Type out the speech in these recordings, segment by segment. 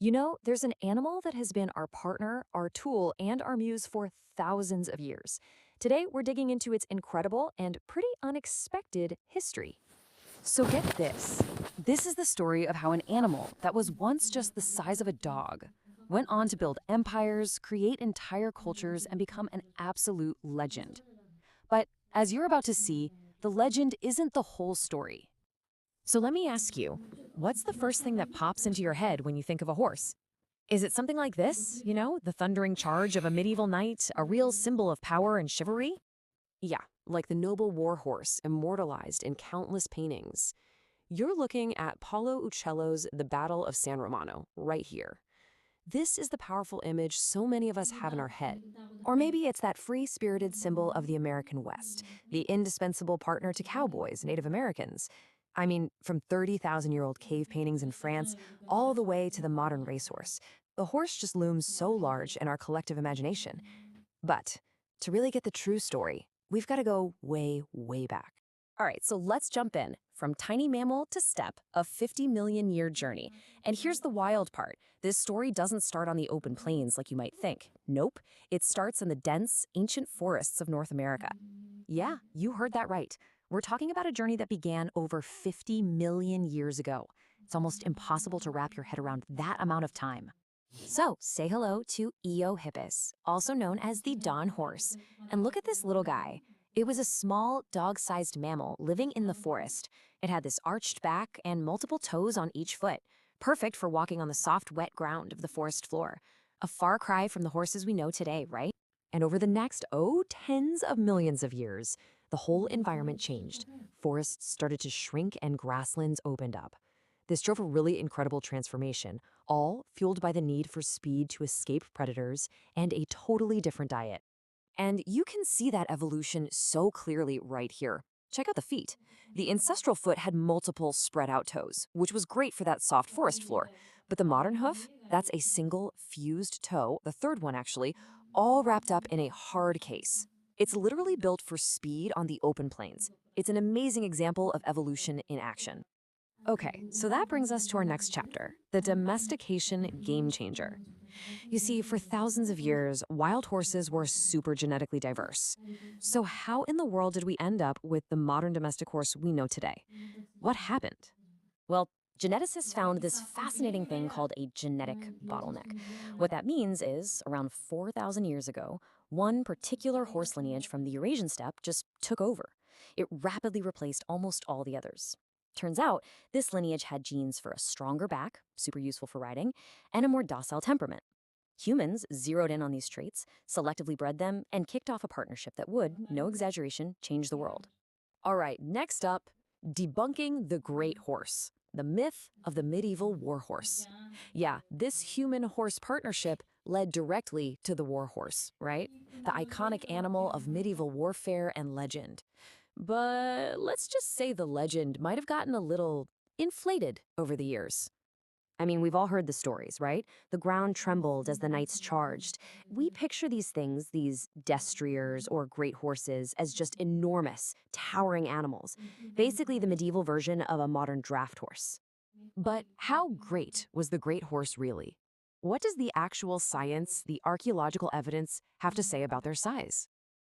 You know, there's an animal that has been our partner, our tool, and our muse for thousands of years. Today, we're digging into its incredible and pretty unexpected history. So get this. This is the story of how an animal that was once just the size of a dog went on to build empires, create entire cultures, and become an absolute legend. But as you're about to see, the legend isn't the whole story. So let me ask you, what's the first thing that pops into your head when you think of a horse? Is it something like this, the thundering charge of a medieval knight, a real symbol of power and chivalry? Yeah, like the noble war horse immortalized in countless paintings. You're looking at Paulo Uccello's The Battle of San Romano, right here. This is the powerful image so many of us have in our head. Or maybe it's that free-spirited symbol of the American West, the indispensable partner to cowboys, Native Americans. I mean, from 30,000-year-old cave paintings in France all the way to the modern racehorse, the horse just looms so large in our collective imagination. But to really get the true story, we've got to go way, way back. All right, so let's jump in from tiny mammal to steppe, a 50 million year journey. And here's the wild part. This story doesn't start on the open plains like you might think. Nope, it starts in the dense, ancient forests of North America. Yeah, you heard that right. We're talking about a journey that began over 50 million years ago. It's almost impossible to wrap your head around that amount of time. So, say hello to Eohippus, also known as the dawn horse. And look at this little guy. It was a small, dog-sized mammal living in the forest. It had this arched back and multiple toes on each foot, perfect for walking on the soft, wet ground of the forest floor. A far cry from the horses we know today, right? And over the next, tens of millions of years, the whole environment changed. Forests started to shrink and grasslands opened up. This drove a really incredible transformation, all fueled by the need for speed to escape predators and a totally different diet. And you can see that evolution so clearly right here. Check out the feet. The ancestral foot had multiple spread out toes, which was great for that soft forest floor. But the modern hoof, that's a single fused toe, the third one actually, all wrapped up in a hard case. It's literally built for speed on the open plains. It's an amazing example of evolution in action. Okay, so that brings us to our next chapter, the domestication game changer. You see, for thousands of years, wild horses were super genetically diverse. So how in the world did we end up with the modern domestic horse we know today? What happened? Well, geneticists found this fascinating thing called a genetic bottleneck. What that means is, around 4,000 years ago, one particular horse lineage from the Eurasian steppe just took over. It rapidly replaced almost all the others. Turns out, this lineage had genes for a stronger back, super useful for riding, and a more docile temperament. Humans zeroed in on these traits, selectively bred them, and kicked off a partnership that would, no exaggeration, change the world. All right, next up, debunking the great horse, the myth of the medieval war horse. Yeah, this human-horse partnership led directly to the war horse, right? The iconic animal of medieval warfare and legend. But let's just say the legend might have gotten a little inflated over the years. I mean, we've all heard the stories, right? The ground trembled as the knights charged. We picture these things, these destriers or great horses, as just enormous, towering animals. Basically, the medieval version of a modern draft horse. But how great was the great horse really? What does the actual science, the archaeological evidence, have to say about their size?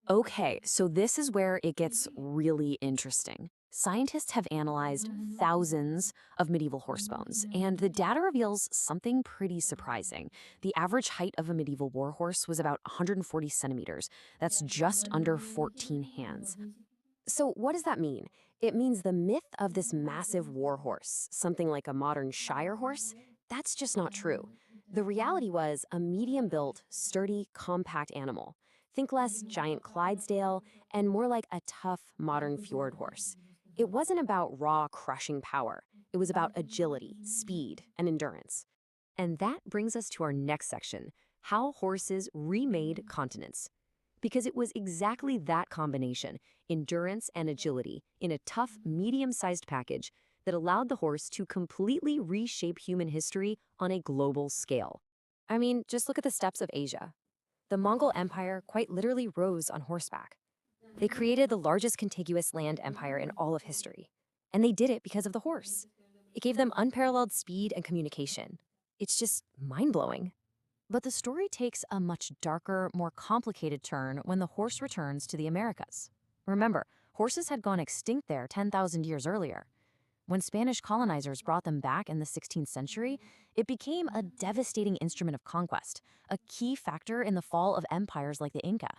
Okay, so this is where it gets really interesting. Scientists have analyzed thousands of medieval horse bones, and the data reveals something pretty surprising. The average height of a medieval war horse was about 140 centimeters. That's just under 14 hands. So, what does that mean? It means the myth of this massive war horse, something like a modern Shire horse, that's just not true. The reality was a medium built, sturdy, compact animal. Think less giant Clydesdale and more like a tough modern fjord horse. It wasn't about raw, crushing power, it was about agility, speed, and endurance. And that brings us to our next section, how horses remade continents. Because it was exactly that combination, endurance and agility, in a tough, medium-sized package that allowed the horse to completely reshape human history on a global scale. I mean, just look at the steppes of Asia. The Mongol Empire quite literally rose on horseback. They created the largest contiguous land empire in all of history. And they did it because of the horse. It gave them unparalleled speed and communication. It's just mind-blowing. But the story takes a much darker, more complicated turn when the horse returns to the Americas. Remember, horses had gone extinct there 10,000 years earlier. When Spanish colonizers brought them back in the 16th century, it became a devastating instrument of conquest, a key factor in the fall of empires like the Inca.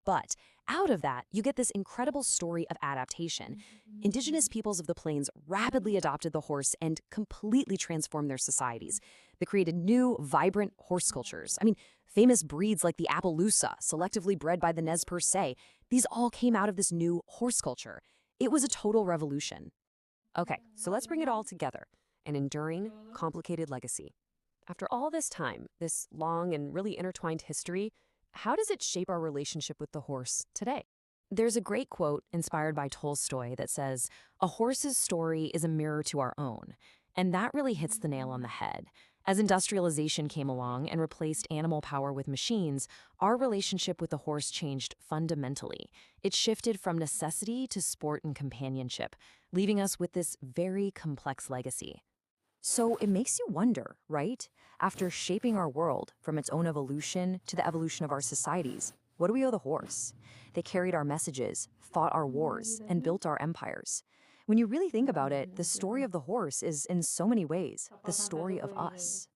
But out of that, you get this incredible story of adaptation. Indigenous peoples of the plains rapidly adopted the horse and completely transformed their societies. They created new, vibrant horse cultures. Famous breeds like the Appaloosa, selectively bred by the Nez Perce, these all came out of this new horse culture. It was a total revolution. Okay, so let's bring it all together. An enduring, complicated legacy. After all this time, this long and really intertwined history, how does it shape our relationship with the horse today? There's a great quote inspired by Tolstoy that says, "A horse's story is a mirror to our own." And that really hits the nail on the head. As industrialization came along and replaced animal power with machines, our relationship with the horse changed fundamentally. It shifted from necessity to sport and companionship, leaving us with this very complex legacy. So it makes you wonder, right? After shaping our world from its own evolution to the evolution of our societies, what do we owe the horse? They carried our messages, fought our wars, and built our empires. When you really think about it, the story of the horse is, in so many ways, the story of us.